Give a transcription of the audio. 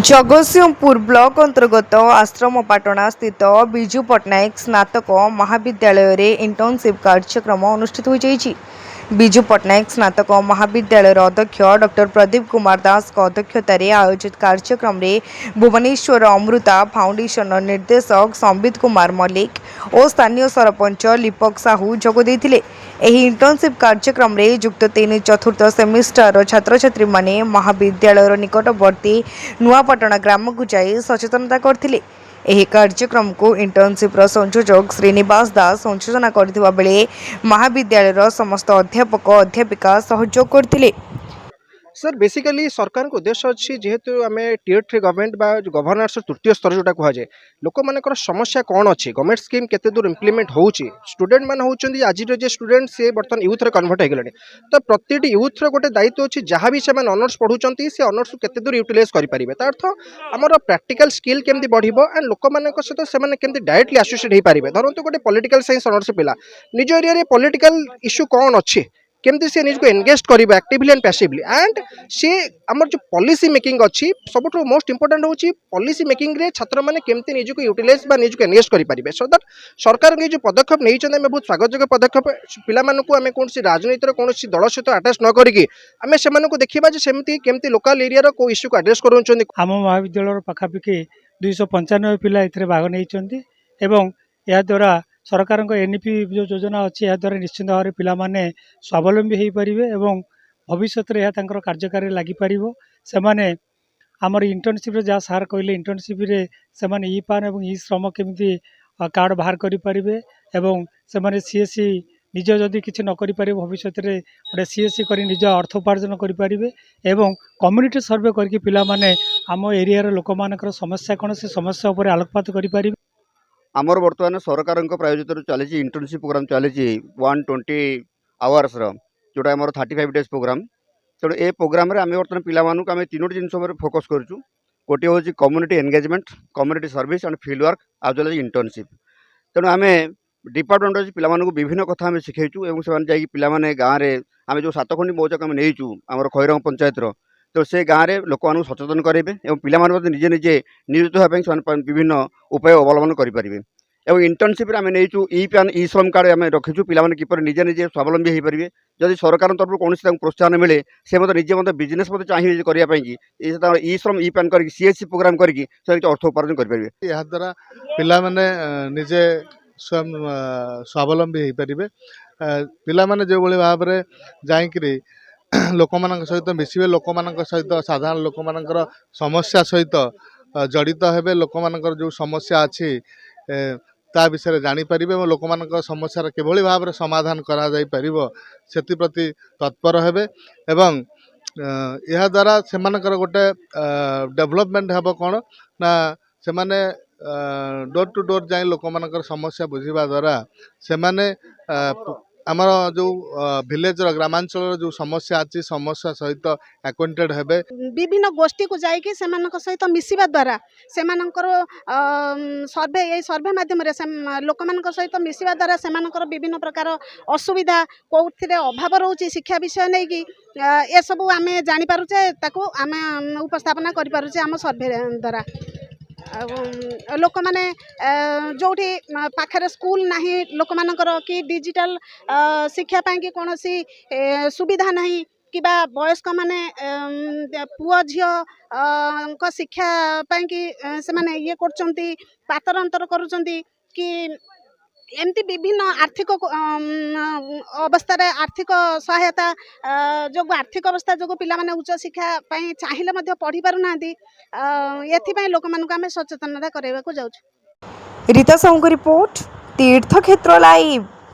Jagatsinghpur block अंतर्गत आश्रमपाटणा स्थित विजु पट्टनायक स्नातक महाविद्यालय रे इंटर्नशिप कार्यक्रम अनुष्ठित हो जाइछि। विजु पट्टनायक स्नातक महाविद्यालय अध्यक्ष डॉक्टर प्रदीप कुमार दास अध्यक्षतार आयोजित कार्यक्रम रे भुवनेश्वर अमृता फाउंडेशन निर्देशक संबित कुमार मल्लिक और स्थानीय सरपंच लिपक साहू जोग देथिले। एही इंटर्नशिप कार्यक्रम रे युक्त 3 चतुर्थ सेमिस्टर छात्र छात्री माने महाविद्यालय निकटवर्ती नुआपटना ग्राम को जाई सचेतनता करथिले। एही कार्यक्रम को इंटर्नशिप संयोजक श्रीनिवास दास संयोजना करथिबा बेले महाविद्यालय समस्त अध्यापक अध्यापिका सहयोग करथिले। सर बेसिकली सरकार को उद्देश्य अच्छी जेहेतु आम टीयर 3 गवर्नमेंट बा गवर्नर्स तृतीय स्तर जोटा कहुए लोक मानकर समस्या कौन अच्छी गवर्नमेंट स्कीम केते दूर इम्प्लीमेंट होउची स्टूडेंट मान होउचंदी आज जे स्टूडेंट से बर्तमान यूथ रे कन्वर्ट हो गले तो प्रत्येक यूथ रो गोटे दायित्व अच्छी जहाँ भी से ऑनर्स पढ़ुचंती से ऑनर्स केते दूर यूटिलाइज करि परिबे ता अर्थ हमर प्रैक्टिकल स्किल केमती बढ़िबो एंड लोक मानक सहित से माने केमती डायरेक्टली एसोसिएट हो पारिबे। धरंतु गोटे पॉलिटिकल साइंस ऑनर्स पिला निज एरिया रे पॉलिटिकल इश्यू कौन अच्छी केमती से निज को एंगेज करिबा एक्टिवली एंड पैसिवली एंड से हमर जो पॉलिसी मेकिंग अच्छी सबुठ मोस्ट इंपोर्टेंट होची पॉलिसी मेकिंग रे छात्र माने केमती निज को यूटिलाइज बा निज को एंगेज करि परिबे। सो दैट सरकार के जो पदक्षेप नै छन बहुत स्वागतजोग्य पदक्षेप पिला मानन को हमें कोनसी राजनीति रो कोनसी दल सहित अटैच न करिकि हमें से मानन को देखिबा जे सेमती केमती लोकल एरिया रो को इश्यू को एड्रेस करूछन। आम महाविद्यालय पाखापाखि 295 पिला एथरे भाग नै एवं या द्वारा सरकार एनईपी जो योजना अच्छी या द्वारा निश्चित भाव में पिलामाने स्वावलंबी हो पारे और भविष्य में यह कार्यकारी लगिपर से आमर इंटर्नशिप जहाँ सार कहले इंटर्नशिप से ई पान और ई श्रम केमी कार्ड बाहर करें और से सीएससी निज जदि किसी न करें भविष्य में गोटे सीएससी कर निज अर्थ उपार्जन करें और कम्युनिटी सर्वे करके पिला माने आम एरिया लोक मान समस्या कौन से समस्या उपर आलोकपात करें। आमर बर्तमान सरकार प्रायोजित चली इंटर्नशिप प्रोग्राम चली 120 आवर्स जोटा आम 35 डेज प्रोग्राम तेणु ए प्रोग्राम आम बर्तमान पिलामानू आम 3टी जिन फोकस करूँ। गोटे हूँ community engagement community service and field work आज वेल इंटर्नशिप तेणु आम डिपार्टमेंट पिलामानू विभिन्न कथा आम शिखेचु और से पिलामाने गाँव में आम जो 7 खंडी मौजक आम नहींचु आम खैरंग पंचायतर तो से गाँव में लोक मानू सचेतन करेंगे और पिलाने निजे निजे नियोजित होगा विभिन्न उपाय अवलम्बन करेंगे। और इंटर्नशिप आम नहीं ई पैन ई श्रम कार्ड आम रखीचु पिलाने किपर निजे निजे स्वावलंबी हो पारे जदि सरकार तरफ कौन प्रोत्साहन मिले से निजे बिजनेस चाहिए करने ई श्रम ई पैन कर सीएससी प्रोग्राम करके अर्थ उपार्जन करेंगे। यह द्वारा पिला माने निजे स्वयं स्वावलंबी हो पारे पिला माने जो भाव में जाकि लोक मान सहित मिसवे लोक मान सहित साधारण लोक मान समस्या सहित जड़ित हेबे लोक मान जो समस्या अच्छी ता विषय जापर और लोक मान समस्या किभली भाव में समाधान करा जाई परिबो सेति प्रति तत्पर हेबे एवं यह द्वारा से गोटे डेवलपमेंट हेबो कौन ना से माने डोर टू डोर जाए लोक मान समस्या बुझीबा द्वारा से माने आमर जो विलेज ग्रामांचल जो समस्या अच्छी समस्या सहित एक्वेंटेड हेबे विभिन्न गोष्ठी को जाइए सहित मिसिबा द्वारा से सर्वे ये सर्वे माध्यम लोक मान सहित मिसिबा द्वारा से विभिन्न प्रकार असुविधा कौन अभाव रोचे शिक्षा विषय नहीं कि ये सब आम जापारे आम उपस्थापना करें आम सर्वे द्वारा लोक माने जोठी पाखरे स्कूल नहीं लोक मानकर कि डिजिटल शिक्षा पाई कि कौन सी सुविधा नहीं कि वयस्क माने पुआ झील शिक्षा पाई कि से माने ये करचंती पातर अंतर करुचंती कि एमती विभिन्न आर्थिक अवस्था आर्थिक सहायता जो आर्थिक अवस्था जो पिला माने उच्च शिक्षा चाहिए पढ़ी पार ना ये लोक मानक आम सचेतनता करवाक जाऊँ। रीता साहू रिपोर्ट तीर्थक्षेत्र लाइव।